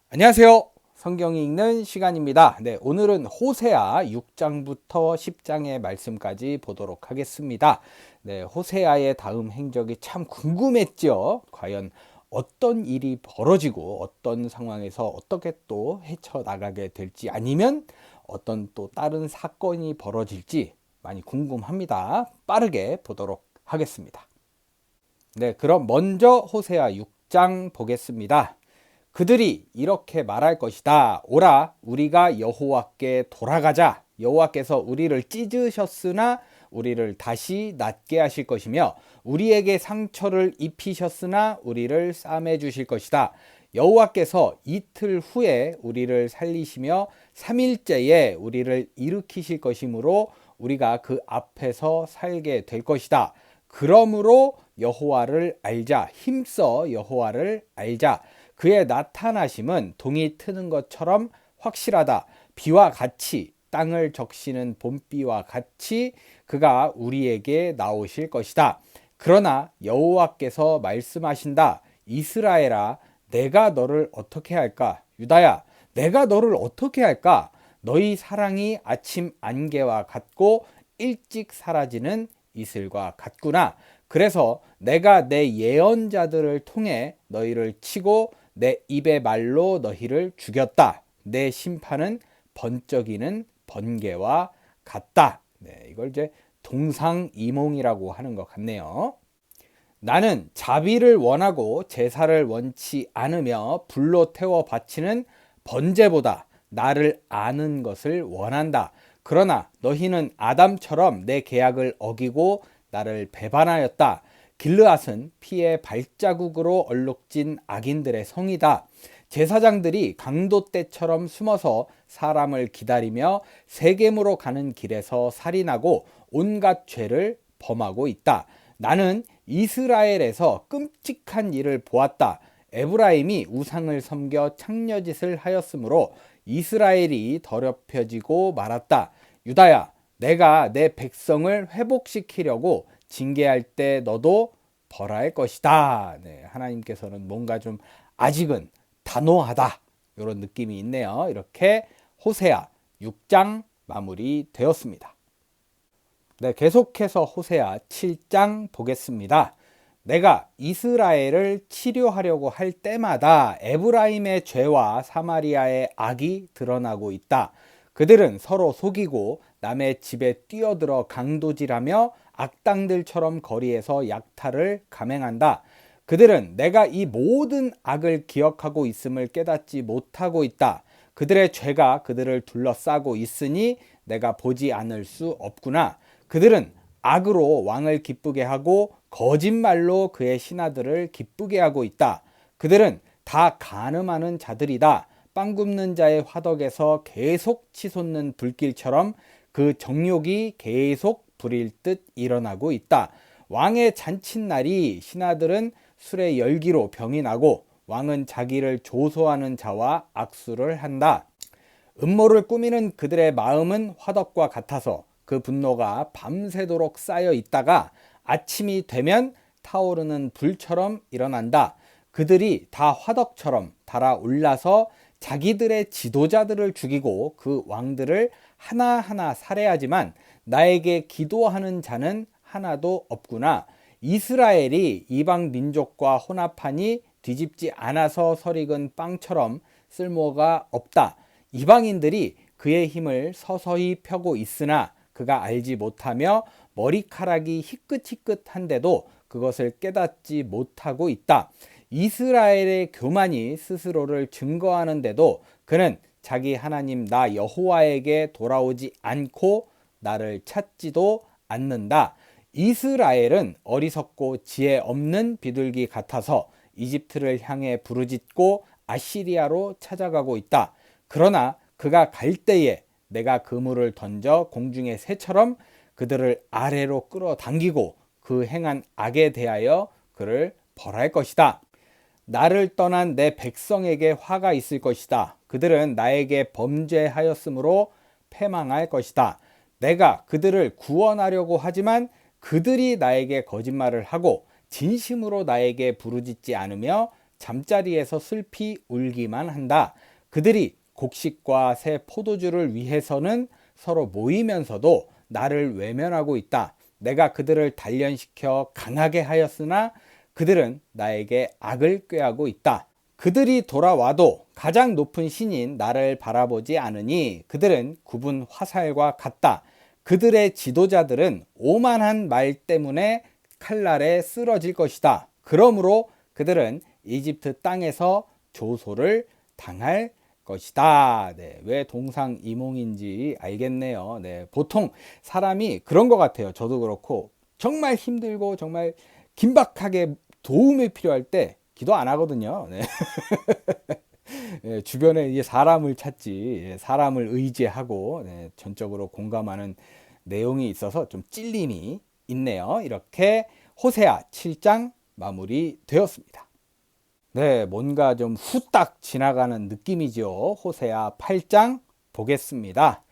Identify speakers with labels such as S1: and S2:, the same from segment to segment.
S1: 안녕하세요. 성경 읽는 시간입니다. 네, 오늘은 호세아 6장부터 10장의 말씀까지 보도록 하겠습니다. 네, 호세아의 다음 행적이 참 궁금했죠. 과연 어떤 일이 벌어지고 어떤 상황에서 어떻게 또 헤쳐나가게 될지, 아니면 어떤 또 다른 사건이 벌어질지 많이 궁금합니다. 빠르게 보도록 하겠습니다. 네, 그럼 먼저 호세아 6장 보겠습니다. 그들이 이렇게 말할 것이다. 오라, 우리가 여호와께 돌아가자. 여호와께서 우리를 찢으셨으나 우리를 다시 낫게 하실 것이며, 우리에게 상처를 입히셨으나 우리를 싸매 주실 것이다. 여호와께서 이틀 후에 우리를 살리시며 3일째에 우리를 일으키실 것이므로 우리가 그 앞에서 살게 될 것이다. 그러므로 여호와를 알자. 힘써 여호와를 알자. 그의 나타나심은 동이 트는 것처럼 확실하다. 비와 같이, 땅을 적시는 봄비와 같이 그가 우리에게 나오실 것이다. 그러나 여호와께서 말씀하신다. 이스라엘아, 내가 너를 어떻게 할까? 유다야, 내가 너를 어떻게 할까? 너희 사랑이 아침 안개와 같고 일찍 사라지는 이슬과 같구나. 그래서 내가 내 예언자들을 통해 너희를 치고 내 입의 말로 너희를 죽였다. 내 심판은 번쩍이는 번개와 같다. 네, 이걸 이제 동상이몽이라고 하는 것 같네요. 나는 자비를 원하고 제사를 원치 않으며 불로 태워 바치는 번제보다 나를 아는 것을 원한다. 그러나 너희는 아담처럼 내 계약을 어기고 나를 배반하였다. 길르앗은 피의 발자국으로 얼룩진 악인들의 성이다. 제사장들이 강도 떼처럼 숨어서 사람을 기다리며 세겜으로 가는 길에서 살인하고 온갖 죄를 범하고 있다. 나는 이스라엘에서 끔찍한 일을 보았다. 에브라임이 우상을 섬겨 창녀짓을 하였으므로 이스라엘이 더럽혀지고 말았다. 유다야, 내가 내 백성을 회복시키려고 징계할 때 너도 벌할 것이다. 네, 하나님께서는 뭔가 좀 아직은 단호하다, 이런 느낌이 있네요. 이렇게 호세아 6장 마무리되었습니다. 네, 계속해서 호세아 7장 보겠습니다. 내가 이스라엘을 치료하려고 할 때마다 에브라임의 죄와 사마리아의 악이 드러나고 있다. 그들은 서로 속이고 남의 집에 뛰어들어 강도질하며 악당들처럼 거리에서 약탈을 감행한다. 그들은 내가 이 모든 악을 기억하고 있음을 깨닫지 못하고 있다. 그들의 죄가 그들을 둘러싸고 있으니 내가 보지 않을 수 없구나. 그들은 악으로 왕을 기쁘게 하고 거짓말로 그의 신하들을 기쁘게 하고 있다. 그들은 다 간음하는 자들이다. 빵 굽는 자의 화덕에서 계속 치솟는 불길처럼 그 정욕이 계속 불일 듯 일어나고 있다. 왕의 잔칫날이 신하들은 술의 열기로 병이 나고 왕은 자기를 조소하는 자와 악수를 한다. 음모를 꾸미는 그들의 마음은 화덕과 같아서 그 분노가 밤새도록 쌓여 있다가 아침이 되면 타오르는 불처럼 일어난다. 그들이 다 화덕처럼 달아올라서 자기들의 지도자들을 죽이고 그 왕들을 하나하나 살해하지만 나에게 기도하는 자는 하나도 없구나. 이스라엘이 이방 민족과 혼합하니 뒤집지 않아서 설익은 빵처럼 쓸모가 없다. 이방인들이 그의 힘을 서서히 펴고 있으나 그가 알지 못하며 머리카락이 희끗희끗한데도 그것을 깨닫지 못하고 있다. 이스라엘의 교만이 스스로를 증거하는데도 그는 자기 하나님 나 여호와에게 돌아오지 않고 나를 찾지도 않는다. 이스라엘은 어리석고 지혜 없는 비둘기 같아서 이집트를 향해 부르짖고 아시리아로 찾아가고 있다. 그러나 그가 갈 때에 내가 그물을 던져 공중의 새처럼 그들을 아래로 끌어당기고 그 행한 악에 대하여 그를 벌할 것이다. 나를 떠난 내 백성에게 화가 있을 것이다. 그들은 나에게 범죄하였으므로 패망할 것이다. 내가 그들을 구원하려고 하지만 그들이 나에게 거짓말을 하고 진심으로 나에게 부르짖지 않으며 잠자리에서 슬피 울기만 한다. 그들이 곡식과 새 포도주를 위해서는 서로 모이면서도 나를 외면하고 있다. 내가 그들을 단련시켜 강하게 하였으나 그들은 나에게 악을 꾀하고 있다. 그들이 돌아와도 가장 높은 신인 나를 바라보지 않으니 그들은 굽은 화살과 같다. 그들의 지도자들은 오만한 말 때문에 칼날에 쓰러질 것이다. 그러므로 그들은 이집트 땅에서 조소를 당할 것이다. 네, 왜 동상이몽인지 알겠네요. 네, 보통 사람이 그런 것 같아요. 저도 그렇고 정말 힘들고 정말 긴박하게 도움이 필요할 때 기도 안 하거든요. 네. 예, 주변에 이제 사람을 찾지, 예, 사람을 의지하고, 네, 전적으로 공감하는 내용이 있어서 좀 찔림이 있네요. 이렇게 호세아 7장 마무리 되었습니다. 네, 뭔가 좀 후딱 지나가는 느낌이죠. 호세아 8장 보겠습니다.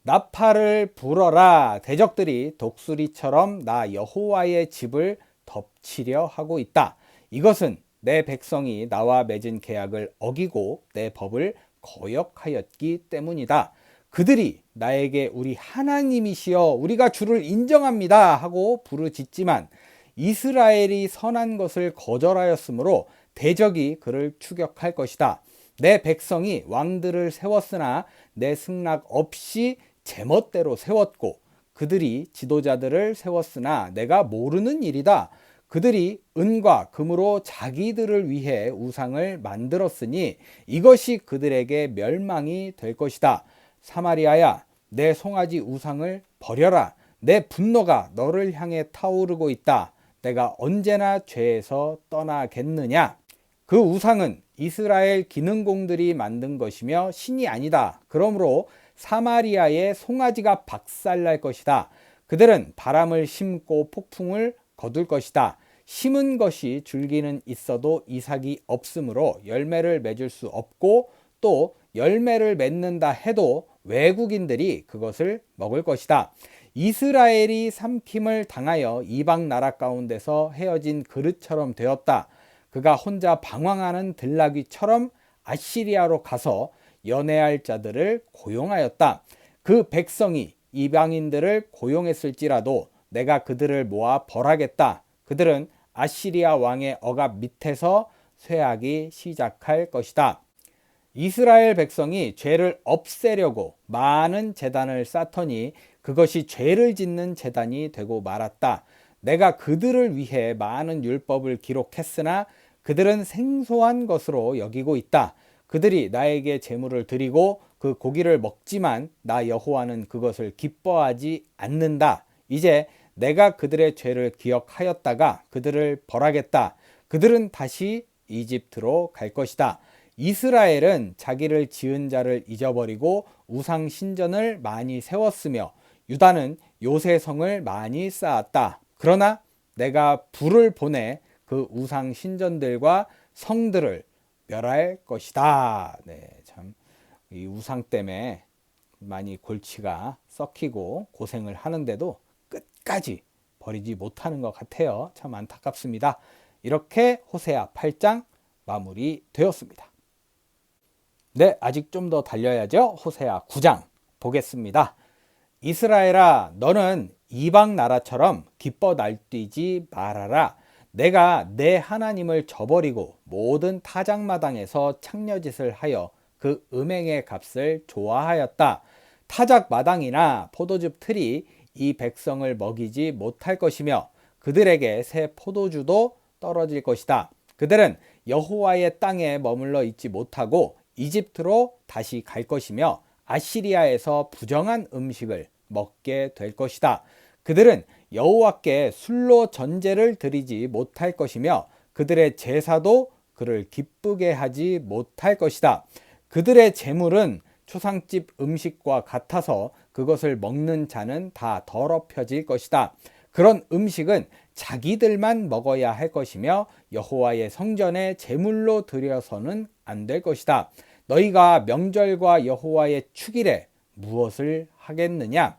S1: 나팔을 불어라. 대적들이 독수리처럼 나 여호와의 집을 덮치려 하고 있다. 이것은 내 백성이 나와 맺은 계약을 어기고 내 법을 거역하였기 때문이다. 그들이 나에게 우리 하나님이시여 우리가 주를 인정합니다 하고 부르짖지만 이스라엘이 선한 것을 거절하였으므로 대적이 그를 추격할 것이다. 내 백성이 왕들을 세웠으나 내 승낙 없이 제멋대로 세웠고 그들이 지도자들을 세웠으나 내가 모르는 일이다. 그들이 은과 금으로 자기들을 위해 우상을 만들었으니 이것이 그들에게 멸망이 될 것이다. 사마리아야, 내 송아지 우상을 버려라. 내 분노가 너를 향해 타오르고 있다. 내가 언제나 죄에서 떠나겠느냐? 그 우상은 이스라엘 기능공들이 만든 것이며 신이 아니다. 그러므로 사마리아의 송아지가 박살날 것이다. 그들은 바람을 심고 폭풍을 거둘 것이다. 심은 것이 줄기는 있어도 이삭이 없으므로 열매를 맺을 수 없고 또 열매를 맺는다 해도 외국인들이 그것을 먹을 것이다. 이스라엘이 삼킴을 당하여 이방 나라 가운데서 헤어진 그릇처럼 되었다. 그가 혼자 방황하는 들나귀처럼 아시리아로 가서 연애할 자들을 고용하였다. 그 백성이 이방인들을 고용했을지라도 내가 그들을 모아 벌하겠다. 그들은 아시리아 왕의 억압 밑에서 쇠하기 시작할 것이다. 이스라엘 백성이 죄를 없애려고 많은 제단을 쌓더니 그것이 죄를 짓는 제단이 되고 말았다. 내가 그들을 위해 많은 율법을 기록했으나 그들은 생소한 것으로 여기고 있다. 그들이 나에게 제물을 드리고 그 고기를 먹지만 나 여호와는 그것을 기뻐하지 않는다. 이제 내가 그들의 죄를 기억하였다가 그들을 벌하겠다. 그들은 다시 이집트로 갈 것이다. 이스라엘은 자기를 지은 자를 잊어버리고 우상 신전을 많이 세웠으며 유다는 요새성을 많이 쌓았다. 그러나 내가 불을 보내 그 우상 신전들과 성들을 멸할 것이다. 네, 참 이 우상 때문에 많이 골치가 썩히고 고생을 하는데도 끝까지 버리지 못하는 것 같아요. 참 안타깝습니다. 이렇게 호세아 8장 마무리 되었습니다. 네, 아직 좀 더 달려야죠. 호세아 9장 보겠습니다. 이스라엘아, 너는 이방 나라처럼 기뻐 날뛰지 말아라. 내가 내 하나님을 저버리고 모든 타작마당에서 창녀짓을 하여 그 음행의 값을 좋아하였다. 타작마당이나 포도즙 틀이 이 백성을 먹이지 못할 것이며 그들에게 새 포도주도 떨어질 것이다. 그들은 여호와의 땅에 머물러 있지 못하고 이집트로 다시 갈 것이며 아시리아에서 부정한 음식을 먹게 될 것이다. 그들은 여호와께 술로 전제를 드리지 못할 것이며 그들의 제사도 그를 기쁘게 하지 못할 것이다. 그들의 제물은 초상집 음식과 같아서 그것을 먹는 자는 다 더럽혀질 것이다. 그런 음식은 자기들만 먹어야 할 것이며 여호와의 성전에 제물로 드려서는 안 될 것이다. 너희가 명절과 여호와의 축일에 무엇을 하겠느냐?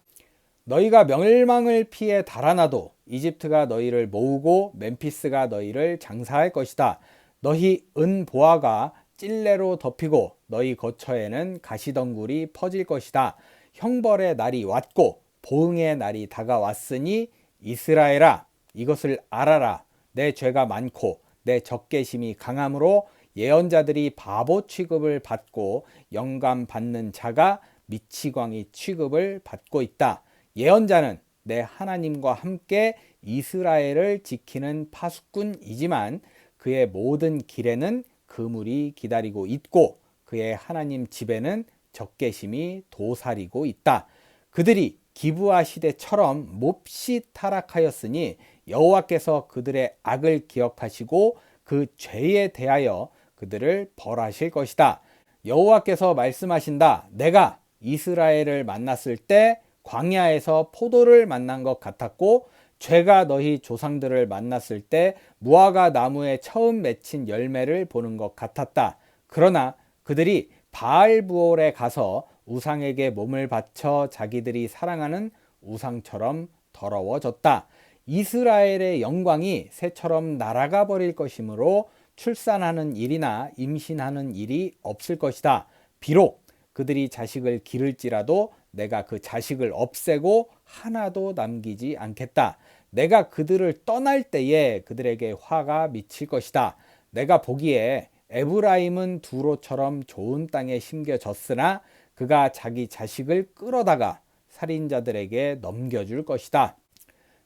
S1: 너희가 멸망을 피해 달아나도 이집트가 너희를 모으고 멤피스가 너희를 장사할 것이다. 너희 은보화가 찔레로 덮이고 너희 거처에는 가시덩굴이 퍼질 것이다. 형벌의 날이 왔고 보응의 날이 다가왔으니 이스라엘아, 이것을 알아라. 내 죄가 많고 내 적개심이 강함으로 예언자들이 바보 취급을 받고 영감 받는 자가 미치광이 취급을 받고 있다. 예언자는 내 하나님과 함께 이스라엘을 지키는 파수꾼이지만 그의 모든 길에는 그물이 기다리고 있고 그의 하나님 집에는 적개심이 도사리고 있다. 그들이 기브아 시대처럼 몹시 타락하였으니 여호와께서 그들의 악을 기억하시고 그 죄에 대하여 그들을 벌하실 것이다. 여호와께서 말씀하신다. 내가 이스라엘을 만났을 때 광야에서 포도를 만난 것 같았고 죄가 너희 조상들을 만났을 때 무화과 나무에 처음 맺힌 열매를 보는 것 같았다. 그러나 그들이 바알부올에 가서 우상에게 몸을 바쳐 자기들이 사랑하는 우상처럼 더러워졌다. 이스라엘의 영광이 새처럼 날아가 버릴 것이므로 출산하는 일이나 임신하는 일이 없을 것이다. 비록 그들이 자식을 기를지라도 내가 그 자식을 없애고 하나도 남기지 않겠다. 내가 그들을 떠날 때에 그들에게 화가 미칠 것이다. 내가 보기에 에브라임은 두로처럼 좋은 땅에 심겨졌으나 그가 자기 자식을 끌어다가 살인자들에게 넘겨줄 것이다.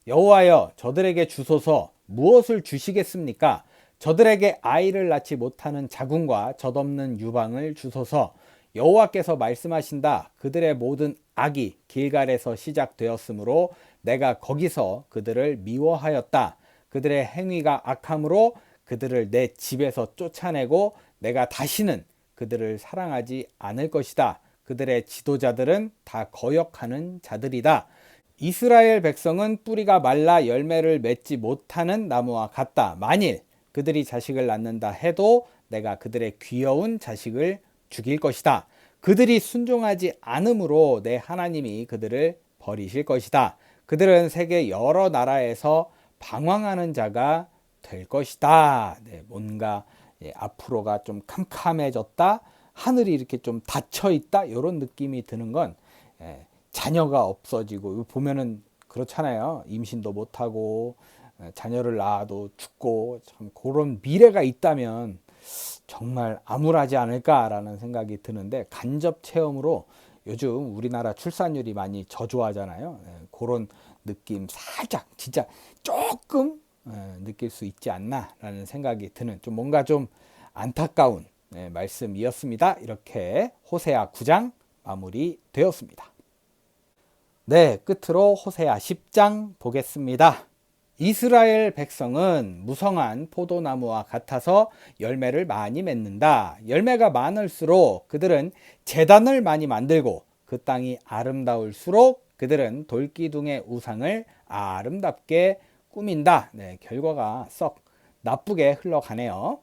S1: 여호와여, 저들에게 주소서. 무엇을 주시겠습니까? 저들에게 아이를 낳지 못하는 자궁과 젖없는 유방을 주소서. 여호와께서 말씀하신다. 그들의 모든 악이 길갈에서 시작되었으므로 내가 거기서 그들을 미워하였다. 그들의 행위가 악함으로 그들을 내 집에서 쫓아내고 내가 다시는 그들을 사랑하지 않을 것이다. 그들의 지도자들은 다 거역하는 자들이다. 이스라엘 백성은 뿌리가 말라 열매를 맺지 못하는 나무와 같다. 만일 그들이 자식을 낳는다 해도 내가 그들의 귀여운 자식을 죽일 것이다. 그들이 순종하지 않으므로 내 하나님이 그들을 버리실 것이다. 그들은 세계 여러 나라에서 방황하는 자가 될 것이다. 뭔가 앞으로가 좀 캄캄해졌다. 하늘이 이렇게 좀 닫혀 있다. 이런 느낌이 드는 건 자녀가 없어지고 보면은 그렇잖아요. 임신도 못하고 자녀를 낳아도 죽고 참 그런 미래가 있다면 정말 암울하지 않을까라는 생각이 드는데 간접 체험으로 요즘 우리나라 출산율이 많이 저조하잖아요. 그런 느낌 살짝 진짜 조금 느낄 수 있지 않나라는 생각이 드는 좀 뭔가 좀 안타까운 말씀이었습니다. 이렇게 호세아 9장 마무리되었습니다. 네, 끝으로 호세아 10장 보겠습니다. 이스라엘 백성은 무성한 포도나무와 같아서 열매를 많이 맺는다. 열매가 많을수록 그들은 제단을 많이 만들고 그 땅이 아름다울수록 그들은 돌기둥의 우상을 아름답게 꾸민다. 결과가 썩 나쁘게 흘러가네요.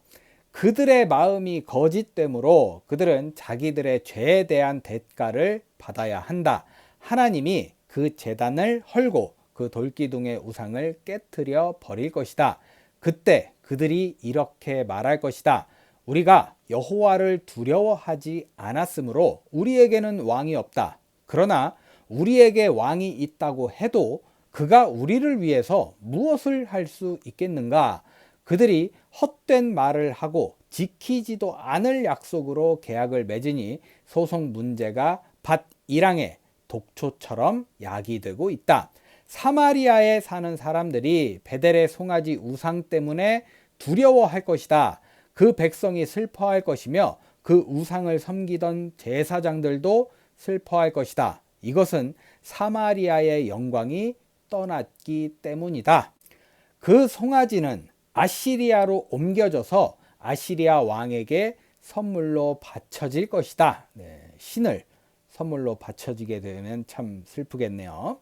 S1: 그들의 마음이 거짓되므로 그들은 자기들의 죄에 대한 대가를 받아야 한다. 하나님이 그 제단을 헐고 그 돌기둥의 우상을 깨트려 버릴 것이다. 그때 그들이 이렇게 말할 것이다. 우리가 여호와를 두려워하지 않았으므로 우리에게는 왕이 없다. 그러나 우리에게 왕이 있다고 해도 그가 우리를 위해서 무엇을 할 수 있겠는가? 그들이 헛된 말을 하고 지키지도 않을 약속으로 계약을 맺으니 소송 문제가 밭 일항에 독초처럼 야기되고 있다. 사마리아에 사는 사람들이 베델의 송아지 우상 때문에 두려워할 것이다. 그 백성이 슬퍼할 것이며 그 우상을 섬기던 제사장들도 슬퍼할 것이다. 이것은 사마리아의 영광이 떠났기 때문이다. 그 송아지는 아시리아로 옮겨져서 아시리아 왕에게 선물로 바쳐질 것이다. 신을 선물로 바쳐지게 되면 참 슬프겠네요.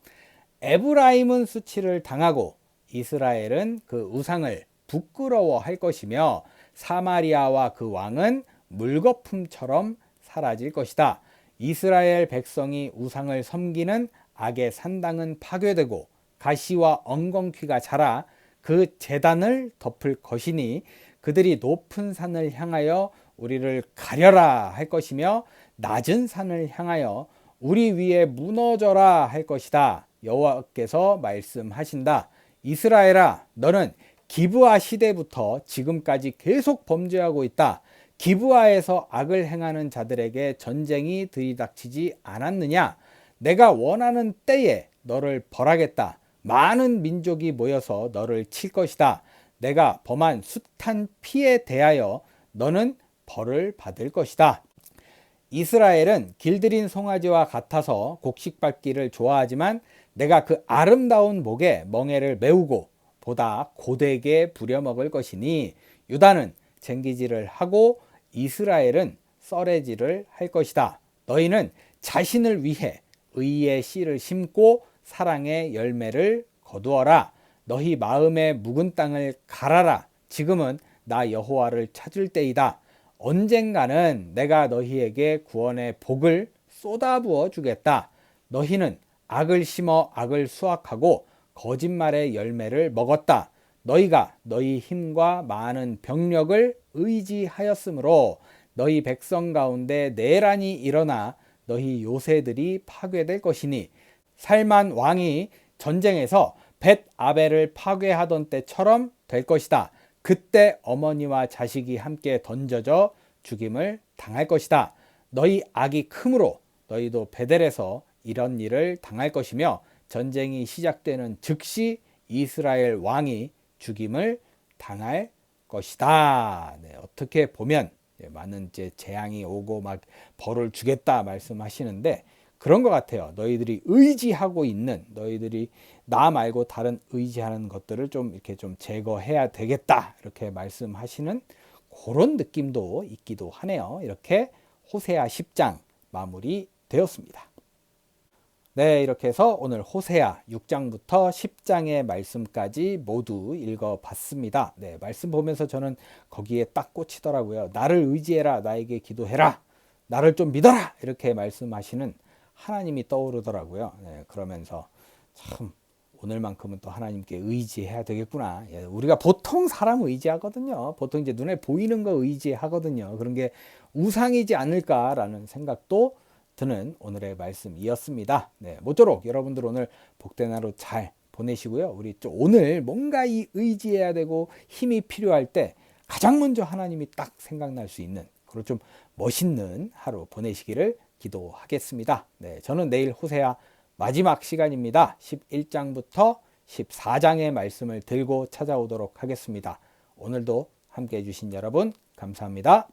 S1: 에브라임은 수치를 당하고 이스라엘은 그 우상을 부끄러워할 것이며 사마리아와 그 왕은 물거품처럼 사라질 것이다. 이스라엘 백성이 우상을 섬기는 악의 산당은 파괴되고 가시와 엉겅퀴가 자라 그 제단을 덮을 것이니 그들이 높은 산을 향하여 우리를 가려라 할 것이며 낮은 산을 향하여 우리 위에 무너져라 할 것이다. 여호와께서 말씀하신다. 이스라엘아, 너는 기브아 시대부터 지금까지 계속 범죄하고 있다. 기브아에서 악을 행하는 자들에게 전쟁이 들이닥치지 않았느냐? 내가 원하는 때에 너를 벌하겠다. 많은 민족이 모여서 너를 칠 것이다. 내가 범한 숱한 피에 대하여 너는 벌을 받을 것이다. 이스라엘은 길들인 송아지와 같아서 곡식 밟기를 좋아하지만 내가 그 아름다운 목에 멍에를 메우고 보다 고되게 부려먹을 것이니 유다는 쟁기질을 하고 이스라엘은 썰애질을 할 것이다. 너희는 자신을 위해 의의 씨를 심고 사랑의 열매를 거두어라. 너희 마음의 묵은 땅을 갈아라. 지금은 나 여호와를 찾을 때이다. 언젠가는 내가 너희에게 구원의 복을 쏟아부어 주겠다. 너희는 악을 심어 악을 수확하고 거짓말의 열매를 먹었다. 너희가 너희 힘과 많은 병력을 의지하였으므로 너희 백성 가운데 내란이 일어나 너희 요새들이 파괴될 것이니 살만 왕이 전쟁에서 벳 아벨을 파괴하던 때처럼 될 것이다. 그때 어머니와 자식이 함께 던져져 죽임을 당할 것이다. 너희 악이 크므로 너희도 베델에서 이런 일을 당할 것이며 전쟁이 시작되는 즉시 이스라엘 왕이 죽임을 당할 것이다. 네, 어떻게 보면 많은 이제 재앙이 오고 막 벌을 주겠다 말씀하시는데 그런 것 같아요. 너희들이 의지하고 있는 너희들이 나 말고 다른 의지하는 것들을 좀 이렇게 좀 제거해야 되겠다 이렇게 말씀하시는 그런 느낌도 있기도 하네요. 이렇게 호세아 10장 마무리 되었습니다. 네, 이렇게 해서 오늘 호세아 6장부터 10장의 말씀까지 모두 읽어봤습니다. 네, 말씀 보면서 저는 거기에 딱 꽂히더라고요. 나를 의지해라, 나에게 기도해라, 나를 좀 믿어라 이렇게 말씀하시는 하나님이 떠오르더라고요. 네, 그러면서 참 오늘만큼은 또 하나님께 의지해야 되겠구나. 예, 우리가 보통 사람 의지하거든요. 보통 이제 눈에 보이는 거 의지하거든요. 그런 게 우상이지 않을까라는 생각도 드는 오늘의 말씀이었습니다. 네, 모쪼록 여러분들 오늘 복된 하루 잘 보내시고요. 우리 오늘 뭔가 이 의지해야 되고 힘이 필요할 때 가장 먼저 하나님이 딱 생각날 수 있는 그런 좀 멋있는 하루 보내시기를 기도하겠습니다. 네, 저는 내일 호세아 마지막 시간입니다. 11장부터 14장의 말씀을 들고 찾아오도록 하겠습니다. 오늘도 함께 해주신 여러분 감사합니다.